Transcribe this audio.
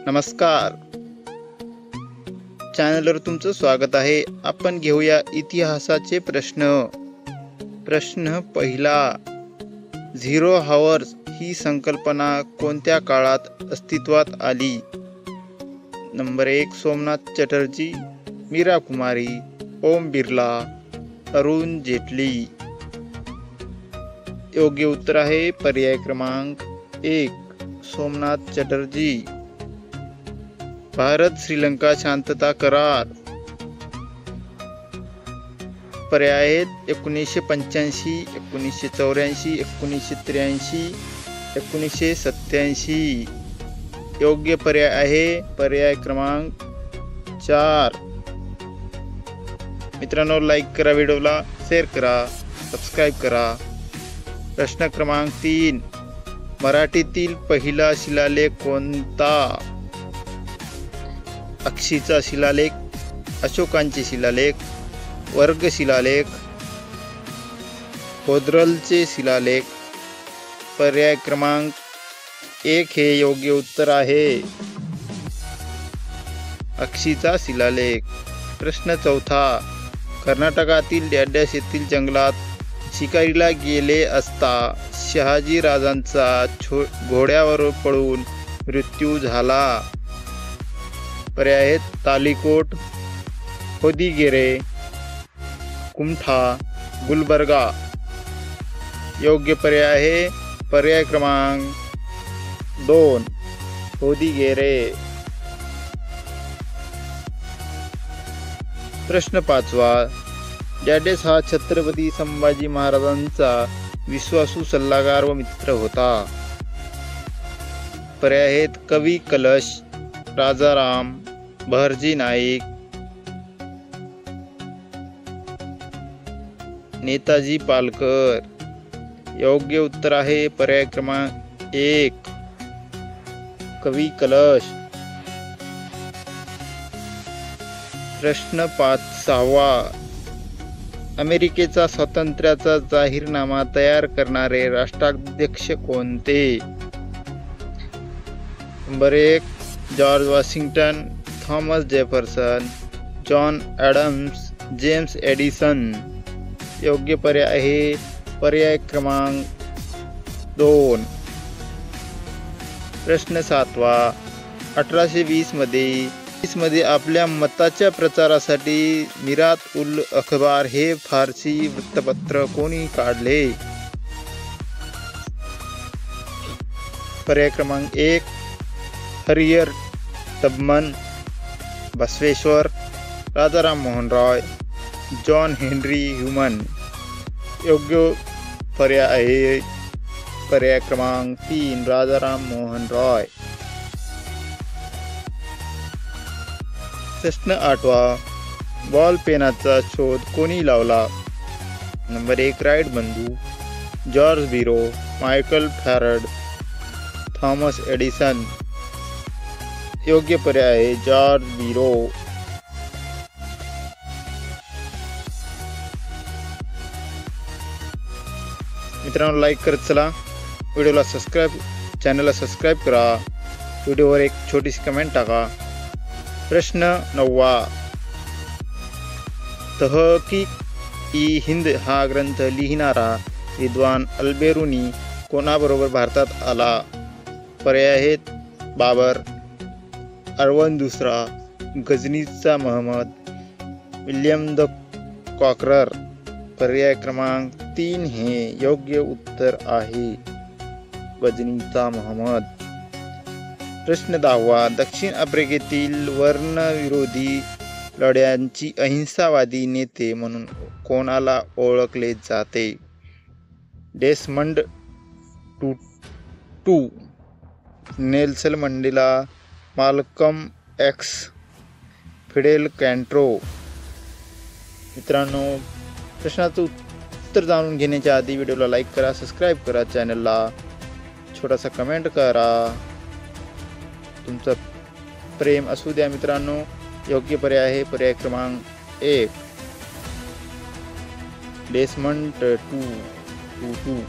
नमस्कार, चॅनलवर तुमचं स्वागत आहे। आपण घेऊया इतिहासाचे प्रश्न। प्रश्न पहिला, 0 हॉवर्स ही संकल्पना कोणत्या काळात अस्तित्वात आली? नंबर 1, सोमनाथ चटर्जी, मीरा कुमारी, ओम बिर्ला, अरुण जेटली। योग्य उत्तर आहे पर्याय क्रमांक 1, सोमनाथ चटर्जी। भारत श्रीलंका शांतता करार पर्याय आहेत 1985, 1984, 1983, 1987। योग्य पर्याय आहे पर्याय क्रमांक 4। मित्रांनो, लाईक करा, व्हिडिओला शेअर करा, सबस्क्राईब करा। प्रश्न क्रमांक 3, मराठीतील पहिला शिलालेख कोणता? अक्षीचा शिलालेख, अशोकांचे शिलालेख, वर्ग शिलालेख, होद्रलचे शिलालेख। पर्याय क्रमांक 1 हे योग्य उत्तर आहे, अक्षीचा शिलालेख। प्रश्न चौथा, कर्नाटकातील डॅडॅश येथील जंगलात शिकारीला गेले असता शहाजी राजांचा घोड्यावर पडून मृत्यू झाला। पर्याय आहेत तालीकोट, होदिगेरे, कुमठा, गुलबर्गा। योग्य पर्याय आहे पर्याय क्रमांक 2, होदिगेरे। प्रश्न 5वा, डॅडॅश हा छत्रपती संभाजी महाराजांचा विश्वासू सल्लागार व मित्र होता। पर्याय आहेत कवी कलश, राजाराम, बहरजी नाईक, नेताजी पालकर। योग्य उत्तर आहे पर्याय क्रमांक 1, कवी कलश। प्रश्न 6वा, अमेरिकेचा स्वातंत्र्याचा जाहीरनामा तयार करणारे राष्ट्राध्यक्ष कोणते? Number 1, George Washington, Thomas Jefferson, John Adams, James Edison. योग्य पर्याय आहे पर्याय क्रमांक 2। प्रश्न 7वा, 1820 मध्ये आपल्या मताच्या प्रचारासाठी मिरात उल अखबार हे फारसी वृत्तपत्र कोणी काढले? पर्याय क्रमांक 1, Harriet Tubman, Basaveshwar, Rajaram Mohan Roy, John Henry Newman. योग्य पर्याय आहे पर्याय क्रमांक 3, राजाराम मोहन रॉय। प्रश्न 8वा, बॉल पेनाचा शोध कोणी लावला? नंबर 1, राईट बंधू, जॉर्ज बिरो, मायकल फॅरड, थॉमस एडिसन। योग्य पर्याय आहे जॉर्ज बिरो। मित्रांनो, लाईक करत चला, व्हिडिओला चॅनलला सबस्क्राईब करा, व्हिडिओवर एक छोटीशी कमेंट टाका। प्रश्न 9वा, तहकीक-ई-हिंद हा ग्रंथ लिहिणारा विद्वान अल्बेरुनी कोणाबरोबर भारतात आला? पर्याय आहेत बाबर, अरवंद दुसरा, गझनीचा महमद, विल्यम द कॉकरर। पर्याय क्रमांक 3 हे योग्य उत्तर आहे, गझनीचा महमद। प्रश्न 10वा, दक्षिण आफ्रिकेतील वर्णविरोधी लढ्यांची अहिंसावादी नेते म्हणून कोणाला ओळखले जाते? डेसमंड टुटू, नेल्सन मंडेला, माल्कम एक्स, फिडेल कॅस्ट्रो। मित्रांनो, प्रश्नाचं उत्तर जाणून घेण्याच्या आधी व्हिडिओला लाईक करा, सबस्क्राईब करा, चॅनलला छोटासा कमेंट करा, तुमचं प्रेम असू द्या। मित्रांनो, योग्य पर्याय आहे पर्याय क्रमांक 1, डेसमंड टुटू।